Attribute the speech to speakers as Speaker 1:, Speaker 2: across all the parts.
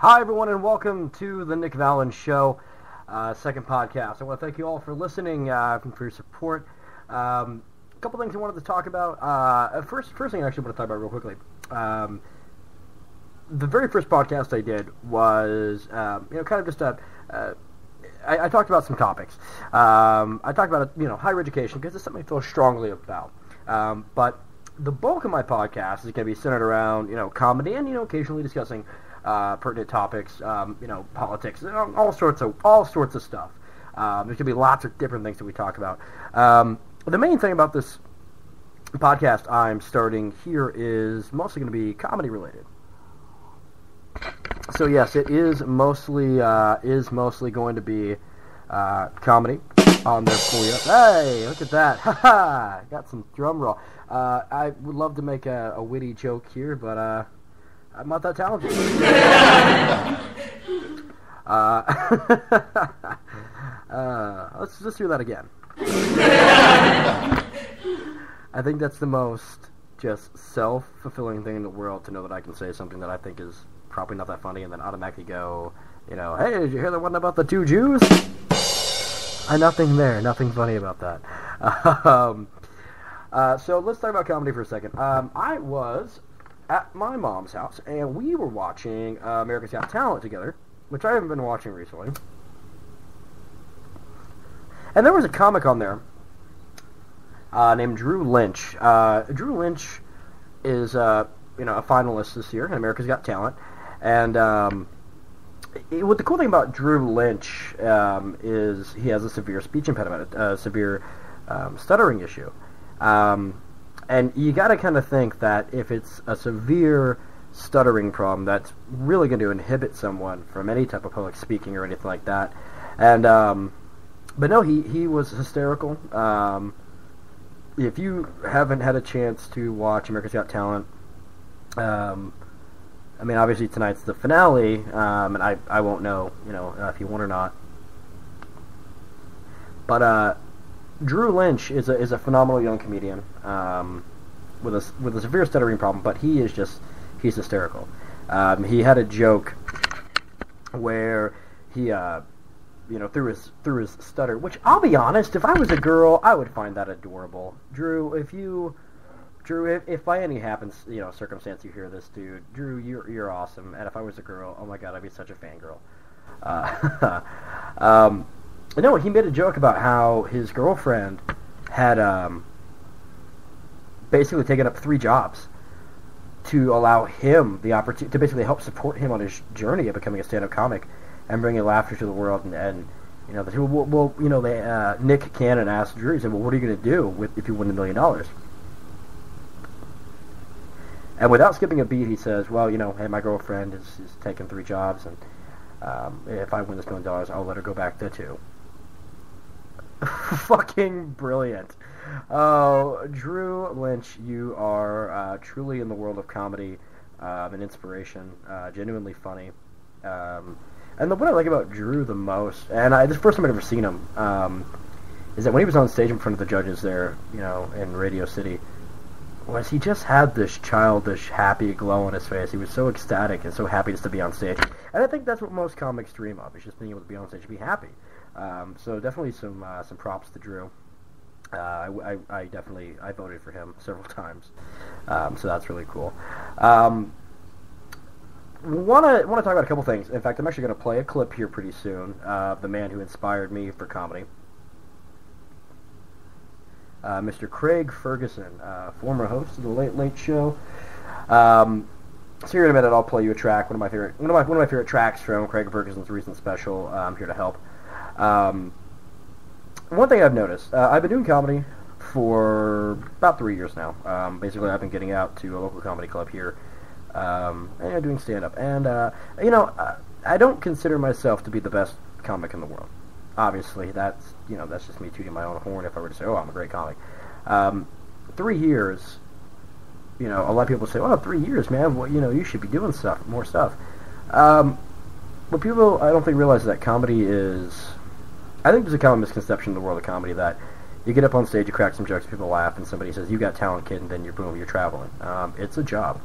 Speaker 1: Hi, everyone, and welcome to the Nick Valin Show, second podcast. I want to thank you all for listening, and for your support. A couple things I wanted to talk about. First thing I actually want to talk about real quickly. The very first podcast I did was, kind of just I talked about some topics. I talked about, higher education because it's something I feel strongly about. But the bulk of my podcast is going to be centered around, comedy and, occasionally discussing pertinent topics, politics, all sorts of stuff. There's gonna be lots of different things that we talk about. The main thing about this podcast I'm starting here is mostly going to be comedy related. So yes, it is mostly going to be comedy on there for you. Hey, look at that! Haha, got some drum roll. I would love to make a witty joke here, but I'm not that talented. Let's just do that again. I think that's the most just self-fulfilling thing in the world, to know that I can say something that I think is probably not that funny and then automatically go, hey, did you hear the one about the two Jews? Nothing there. Nothing funny about that. So let's talk about comedy for a second. I was at my mom's house, and we were watching America's Got Talent together, which I haven't been watching recently. And there was a comic on there named Drew Lynch. Drew Lynch is a finalist this year in America's Got Talent, and what the cool thing about Drew Lynch is he has a severe speech impediment, a severe stuttering issue. And you got to kind of think that if it's a severe stuttering problem, that's really going to inhibit someone from any type of public speaking or anything like that. And but no, he was hysterical. If you haven't had a chance to watch America's Got Talent, obviously tonight's the finale, and I won't know, if you won or not. But Drew Lynch is a phenomenal young comedian with a severe stuttering problem, but he's hysterical. He had a joke where he through his stutter, which I'll be honest, if I was a girl, I would find that adorable. Drew, if by any circumstance you hear this, dude, Drew, you're awesome. And if I was a girl, oh my god, I'd be such a fangirl. No, he made a joke about how his girlfriend had basically taken up 3 jobs to allow him the opportunity to basically help support him on his journey of becoming a stand-up comic and bringing laughter to the world. And Nick Cannon asked Drew, he said, well, what are you going to do if you win $1 million? And without skipping a beat, he says, well, hey, my girlfriend is taking 3 jobs, and if I win this $1 million, I'll let her go back to 2. Fucking brilliant. Oh, Drew Lynch, you are truly in the world of comedy an inspiration, genuinely funny. And what I like about Drew the most, and this is the first time I've ever seen him, is that when he was on stage in front of the judges there, in Radio City, was he just had this childish, happy glow on his face. He was so ecstatic and so happy just to be on stage. And I think that's what most comics dream of, is just being able to be on stage and be happy. So definitely some props to Drew. I voted for him several times. So that's really cool. Want to talk about a couple things. In fact, I'm actually going to play a clip here pretty soon of the man who inspired me for comedy. Mr. Craig Ferguson, former host of the Late Late Show. So here in a minute, I'll play you a track, one of my favorite tracks from Craig Ferguson's recent special. I'm here to help. One thing I've noticed, I've been doing comedy for about 3 years now. Basically, I've been getting out to a local comedy club here, and doing stand-up. And I don't consider myself to be the best comic in the world. Obviously, that's just me tooting my own horn if I were to say, oh, I'm a great comic. 3 years, a lot of people say, oh, 3 years, man, well, you should be doing more stuff. But people, I don't think, realize that comedy is, I think there's a common misconception in the world of comedy that you get up on stage, you crack some jokes, people laugh, and somebody says, you got talent, kid, and then you're traveling. It's a job.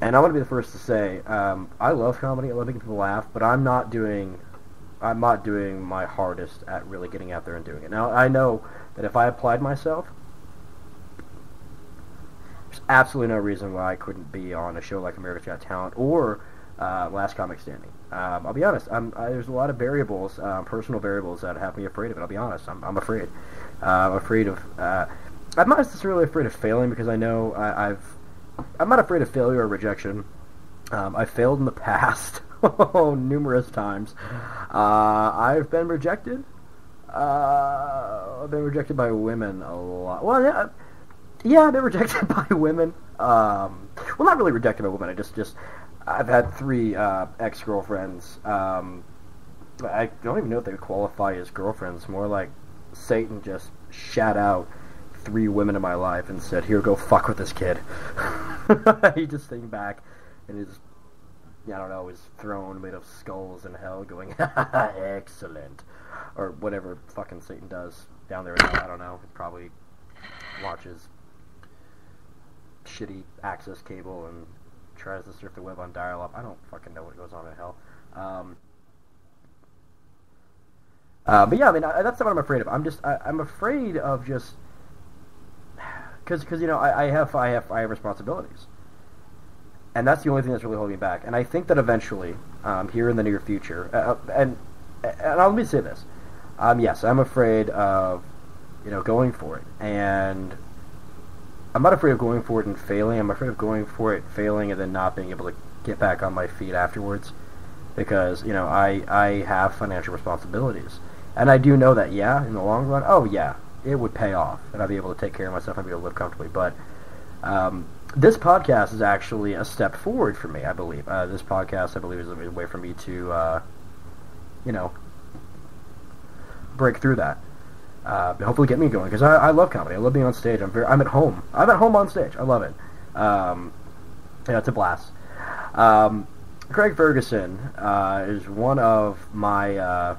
Speaker 1: And I'm going to be the first to say, I love comedy. I love making people laugh, but I'm not doing my hardest at really getting out there and doing it. Now, I know that if I applied myself, there's absolutely no reason why I couldn't be on a show like America's Got Talent or Last Comic Standing. I'll be honest. There's a lot of variables, personal variables that have me afraid of it. I'll be honest. I'm afraid. I'm afraid of. I'm not necessarily afraid of failing because I know I'm not afraid of failure or rejection. I've failed in the past numerous times. I've been rejected. I've been rejected by women a lot. Well, yeah, I've been rejected by women. Well, not really rejected by women. I've had 3 ex-girlfriends. I don't even know if they would qualify as girlfriends. More like Satan just shat out 3 women in my life and said, "Here, go fuck with this kid." He just sitting back in his, I don't know, his throne made of skulls in hell, going, "Excellent," or whatever fucking Satan does down there in hell. I don't know. He probably watches shitty access cable and tries to surf the web on dial-up. I don't fucking know what goes on in hell. But yeah, I mean, that's not what I'm afraid of. I'm afraid of just because I have responsibilities, and that's the only thing that's really holding me back. And I think that eventually, here in the near future, and let me say this, yes, I'm afraid of going for it, and I'm not afraid of going for it and failing. I'm afraid of going for it, failing, and then not being able to get back on my feet afterwards, because I have financial responsibilities, and I do know that in the long run, it would pay off, and I'd be able to take care of myself, and I'd be able to live comfortably. But this podcast is actually a step forward for me, I believe. This podcast, I believe, is a way for me to, break through that. Hopefully get me going, because I love comedy. I love being on stage. I'm at home. I'm at home on stage. I love it. It's a blast. Craig Ferguson is one of my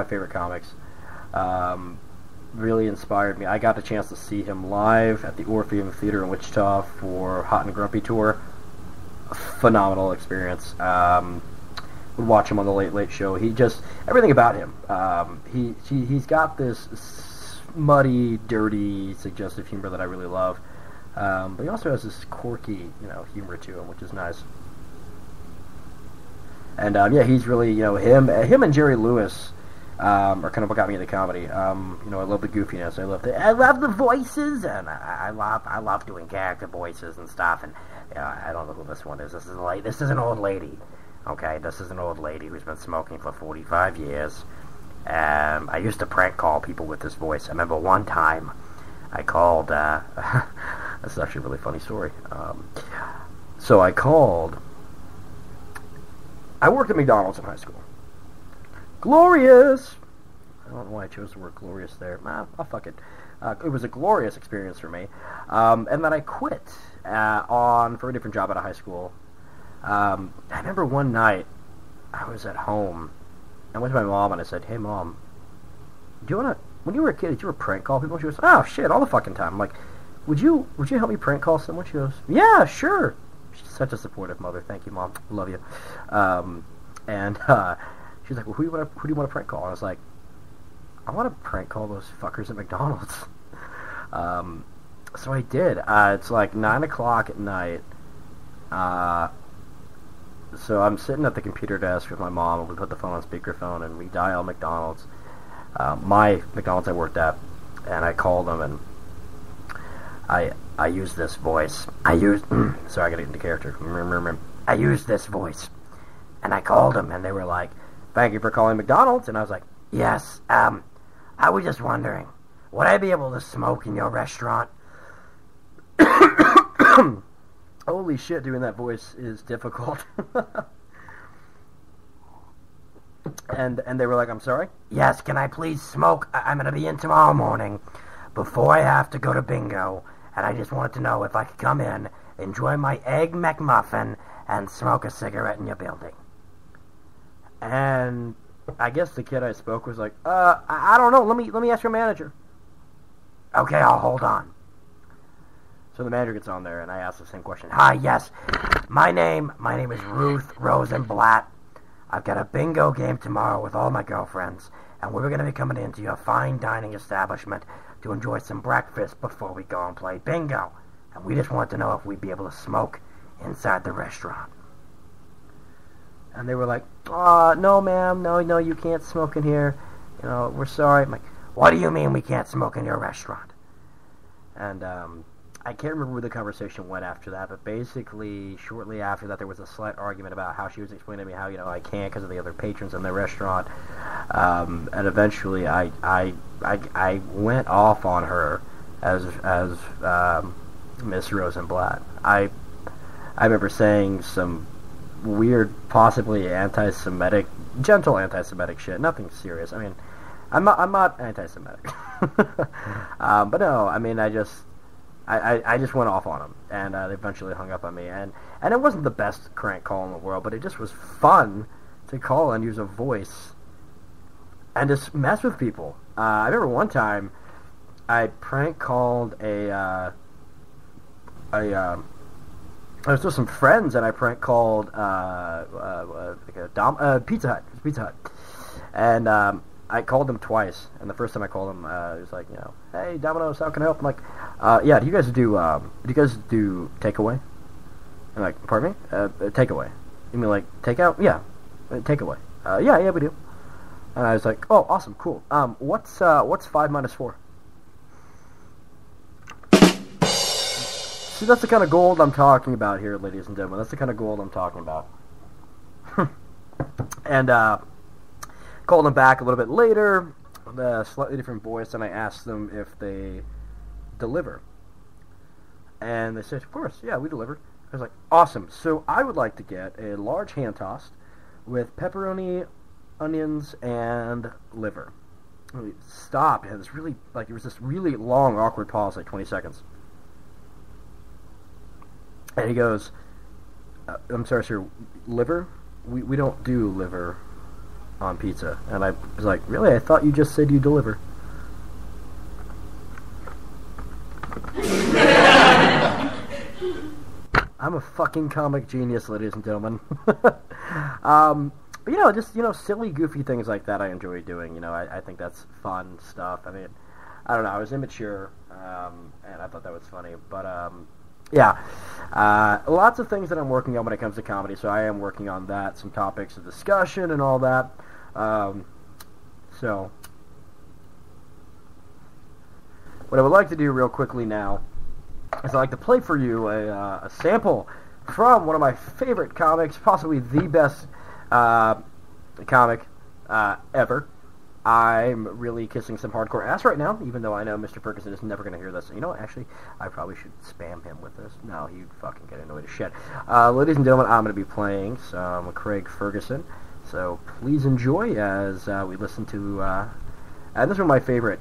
Speaker 1: favorite comics. Really inspired me. I got the chance to see him live at the Orpheum Theater in Wichita for Hot and Grumpy Tour. A phenomenal experience. Would watch him on the Late Late Show. Everything about him. He's got this muddy, dirty, suggestive humor that I really love. But he also has this quirky, humor to him, which is nice. And he's really, him and Jerry Lewis are kind of what got me into comedy. I love the goofiness. I love the voices, and I love doing character voices and stuff. And I don't know who this one is. This is an old lady. Okay, this is an old lady who's been smoking for 45 years. I used to prank call people with this voice. I remember one time I called. This is actually a really funny story. So I called. I worked at McDonald's in high school. Glorious! I don't know why I chose the word glorious there. I'll fuck it. It was a glorious experience for me. And then I quit for a different job at a high school. I remember one night I was at home. I went to my mom and I said, "Hey, Mom, when you were a kid, did you ever prank call people?" She goes, "Oh, shit, all the fucking time." I'm like, would you help me prank call someone?" She goes, "Yeah, sure." She's such a supportive mother. Thank you, Mom. Love you. And she's like, "Well, who do you want to prank call?" And I was like, "I want to prank call those fuckers at McDonald's." So I did. It's like 9 o'clock at night. So I'm sitting at the computer desk with my mom, and we put the phone on speakerphone, and we dial McDonald's, my McDonald's I worked at, and I called them, and I used this voice. sorry, I gotta get into character. I used this voice, and I called them, and they were like, "Thank you for calling McDonald's," and I was like, "Yes, I was just wondering, would I be able to smoke in your restaurant?" Holy shit, doing that voice is difficult. and they were like, "I'm sorry?" "Yes, can I please smoke? I'm going to be in tomorrow morning before I have to go to bingo, and I just wanted to know if I could come in, enjoy my egg McMuffin, and smoke a cigarette in your building." And I guess the kid I spoke was like, I don't know, let me ask your manager." "Okay, I'll hold on." So So the manager gets on there, and I ask the same question. Hi, yes. My name is Ruth Rosenblatt. I've got a bingo game tomorrow with all my girlfriends, and we're going to be coming into your fine dining establishment to enjoy some breakfast before we go and play bingo. And we just want to know if we'd be able to smoke inside the restaurant. And they were like, no, ma'am, no, you can't smoke in here. You know, we're sorry. I'm like, what do you mean we can't smoke in your restaurant? And I can't remember where the conversation went after that, but basically, shortly after that, there was a slight argument about how she was explaining to me how, you know, I can't because of the other patrons in the restaurant. And eventually, I went off on her as Miss Rosenblatt. I remember saying some weird, possibly anti-Semitic, gentle anti-Semitic shit. Nothing serious. I mean, I'm not anti-Semitic. But no, I mean, I just went off on them, and they eventually hung up on me. And it wasn't the best crank call in the world, but it just was fun to call and use a voice and just mess with people. I remember one time I prank called I was with some friends, and I prank called Pizza Hut. Pizza Hut, and I called them twice. And the first time I called them, it was like, you know, hey, Domino's, how can I help? I'm like, yeah, do you guys do takeaway? I'm like, pardon me, takeaway. You mean like takeout? Yeah, takeaway. Yeah, we do. And I was like, oh, awesome, cool. What's 5 minus 4? See, that's the kind of gold I'm talking about here, ladies and gentlemen. That's the kind of gold I'm talking about. And called them back a little bit later with a slightly different voice, and I asked them if they deliver. And they said, of course, yeah, we deliver. I was like, awesome. So I would like to get a large hand tossed with pepperoni, onions, and liver. And we stopped. It was this really long, awkward pause, like 20 seconds. And he goes, I'm sorry, sir, liver? We don't do liver on pizza. And I was like, really? I thought you just said you deliver. I'm a fucking comic genius, ladies and gentlemen. But, just, silly, goofy things like that I enjoy doing. I think that's fun stuff. I mean, I don't know, I was immature, and I thought that was funny. But, yeah, lots of things that I'm working on when it comes to comedy, so I am working on that, some topics of discussion and all that. So, what I would like to do real quickly now is I'd like to play for you a sample from one of my favorite comics, possibly the best comic ever. I'm really kissing some hardcore ass right now, even though I know Mr. Ferguson is never going to hear this. Actually, I probably should spam him with this. No, he'd fucking get annoyed as shit. Ladies and gentlemen, I'm going to be playing some Craig Ferguson, so please enjoy as we listen to, and this is one of my favorite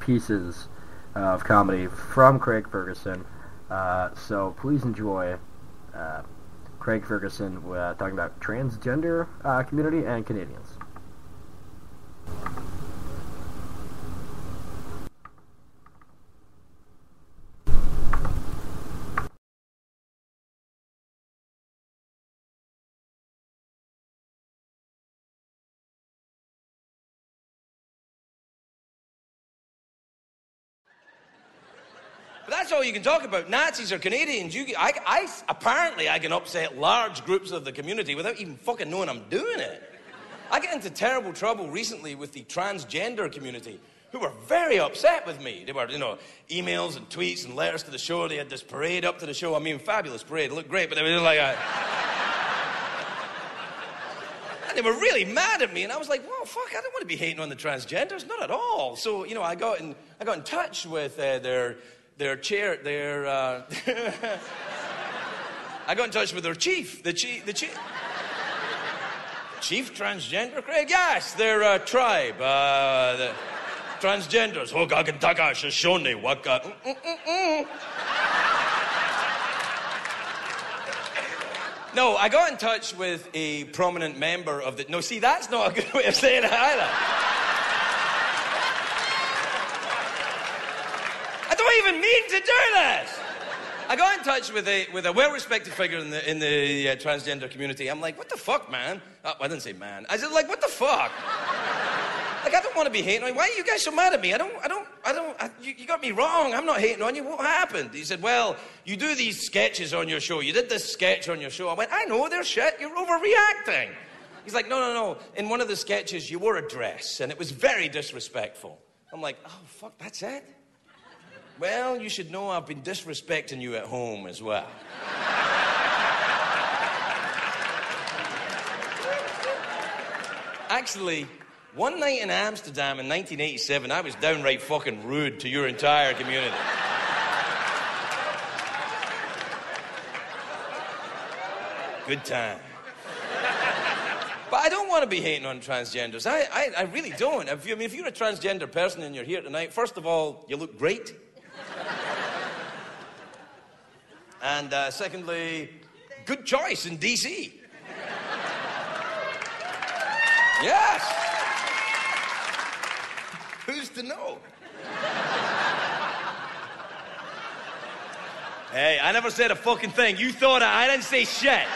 Speaker 1: pieces of comedy from Craig Ferguson, so please enjoy Craig Ferguson talking about transgender community and Canadians.
Speaker 2: But that's all you can talk about. Nazis or Canadians. Apparently I can upset large groups of the community without even fucking knowing I'm doing it. I got into terrible trouble recently with the transgender community, who were very upset with me. They were, emails and tweets and letters to the show. They had this parade up to the show. I mean, fabulous parade. It looked great, but they were like and they were really mad at me, and I was like, well, fuck, I don't want to be hating on the transgenders, not at all. So, I got in touch with their chair, I got in touch with their chief, the chief transgender, Craig? Yes, their tribe, the transgenders. Hogagantaka Shoshone Waka. No, I got in touch with a prominent member of the... No, see, that's not a good way of saying it either. I don't even mean to do this? I got in touch with a well-respected figure in the transgender community. I'm like, what the fuck, man? Oh, I didn't say man. I said, like, what the fuck? Like, I don't want to be hating on you. Why are you guys so mad at me? You got me wrong. I'm not hating on you. What happened? He said, well, you do these sketches on your show. You did this sketch on your show. I went, I know, they're shit. You're overreacting. He's like, no. In one of the sketches, you wore a dress, and it was very disrespectful. I'm like, oh, fuck, that's it? Well, you should know I've been disrespecting you at home as well. Actually, one night in Amsterdam in 1987, I was downright fucking rude to your entire community. Good time. But I don't want to be hating on transgenders. I really don't. If you're a transgender person and you're here tonight, first of all, you look great. And secondly, good choice in D.C. Yes. Who's to know? Hey, I never said a fucking thing. You thought I didn't say shit.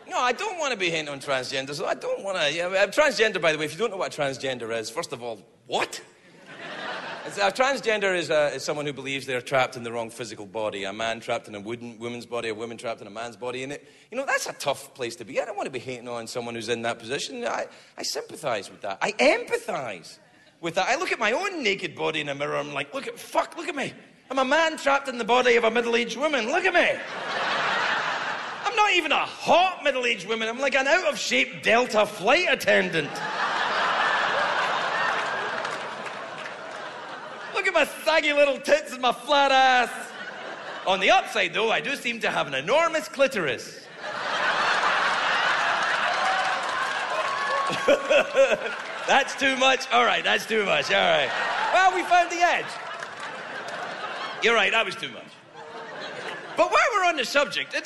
Speaker 2: No, I don't want to be hating on transgender, so I don't want to... transgender, by the way, if you don't know what a transgender is, first of all, what? A transgender is someone who believes they're trapped in the wrong physical body. A man trapped in a woman's body, a woman trapped in a man's body. And that's a tough place to be. I don't want to be hating on someone who's in that position. I sympathize with that. I empathize with that. I look at my own naked body in a mirror. I'm like, look at me. I'm a man trapped in the body of a middle-aged woman. Look at me. I'm not even a hot middle-aged woman. I'm like an out-of-shape Delta flight attendant. Look at my saggy little tits and my flat ass. On the upside, though, I do seem to have an enormous clitoris. That's too much? All right, that's too much. All right. Well, we found the edge. You're right, that was too much. But while we're on the subject, is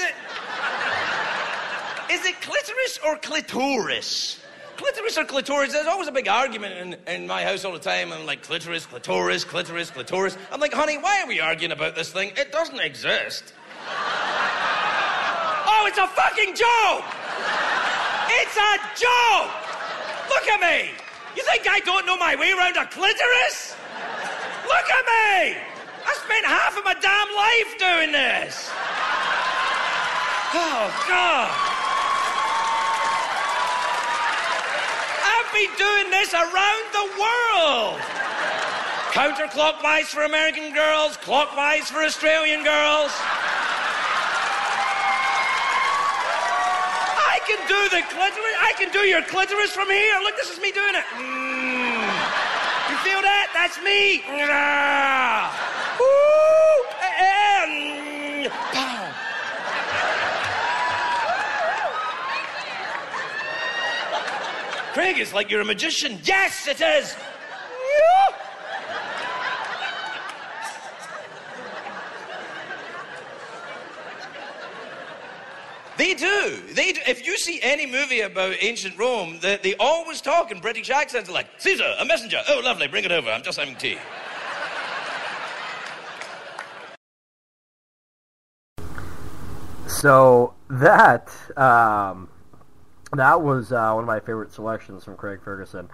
Speaker 2: it clitoris or clitoris? Clitoris or clitoris? There's always a big argument in my house all the time. I'm like, clitoris, clitoris, clitoris, clitoris. I'm like, honey, why are we arguing about this thing? It doesn't exist. Oh, it's a fucking joke! It's a joke! Look at me! You think I don't know my way around a clitoris? Look at me! I spent half of my damn life doing this! Oh, God! I've been doing this around the world. Counterclockwise for American girls, clockwise for Australian girls. I can do the clitoris. I can do your clitoris from here. Look, this is me doing it. You feel that? That's me. Craig, it's like you're a magician. Yes, it is. They do. If you see any movie about ancient Rome, they always talk in British accents like, Caesar, a messenger. Oh, lovely, bring it over. I'm just having tea.
Speaker 1: So that was one of my favorite selections from Craig Ferguson.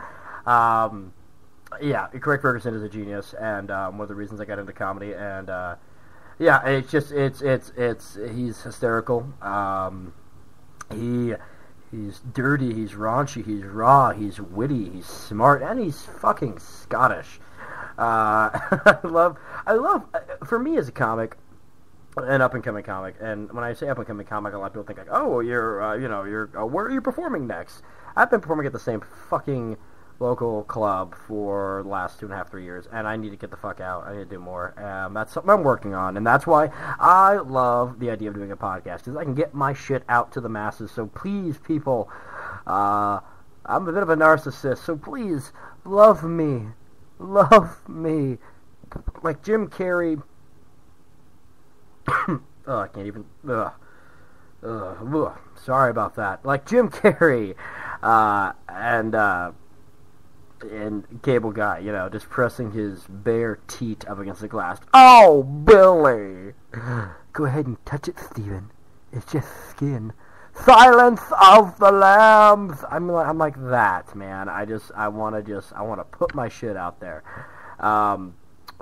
Speaker 1: Yeah, Craig Ferguson is a genius, and one of the reasons I got into comedy. And yeah, it's just he's hysterical. He's dirty, he's raunchy, he's raw, he's witty, he's smart, and he's fucking Scottish. I love. For me as a comic, an up-and-coming comic, and when I say up-and-coming comic, a lot of people think like, oh, you're where are you performing next? I've been performing at the same fucking local club for the last 2.5, 3 years, and I need to get the fuck out. I need to do more. That's something I'm working on, and that's why I love the idea of doing a podcast, because I can get my shit out to the masses. So please, people, I'm a bit of a narcissist, so please, love me. Love me. Like Jim Carrey. Oh, I can't even... sorry about that. Like Jim Carrey, and And Cable Guy, you know, just pressing his bare teat up against the glass. Oh, Billy! Go ahead and touch it, Steven. It's just skin. Silence of the Lambs! I'm like that, man. I want to put my shit out there.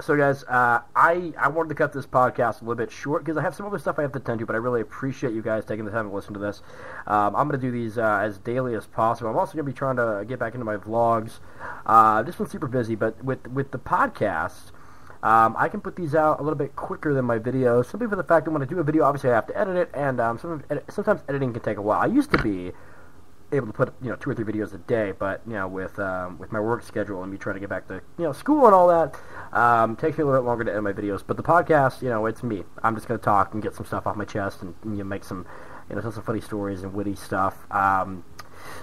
Speaker 1: So guys, I wanted to cut this podcast a little bit short because I have some other stuff I have to attend to, but I really appreciate you guys taking the time to listen to this. I'm going to do these as daily as possible. I'm also going to be trying to get back into my vlogs. I've just been super busy, but with the podcast, I can put these out a little bit quicker than my videos, simply for the fact that when I do a video, obviously I have to edit it, and sometimes editing can take a while. I used to be able to put 2 or 3 videos a day, but with my work schedule and me trying to get back to school and all that, takes me a little bit longer to edit my videos. But the podcast, it's me. I'm just gonna talk and get some stuff off my chest and make some tell some funny stories and witty stuff.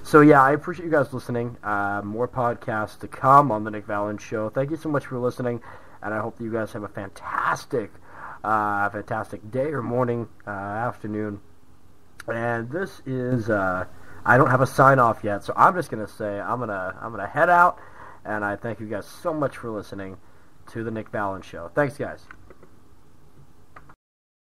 Speaker 1: So yeah, I appreciate you guys listening. More podcasts to come on the Nick Valin Show. Thank you so much for listening, and I hope that you guys have a fantastic day or morning, afternoon. And this is I don't have a sign off yet, so I'm just gonna say I'm gonna head out, and I thank you guys so much for listening to the Nick Valin Show. Thanks, guys.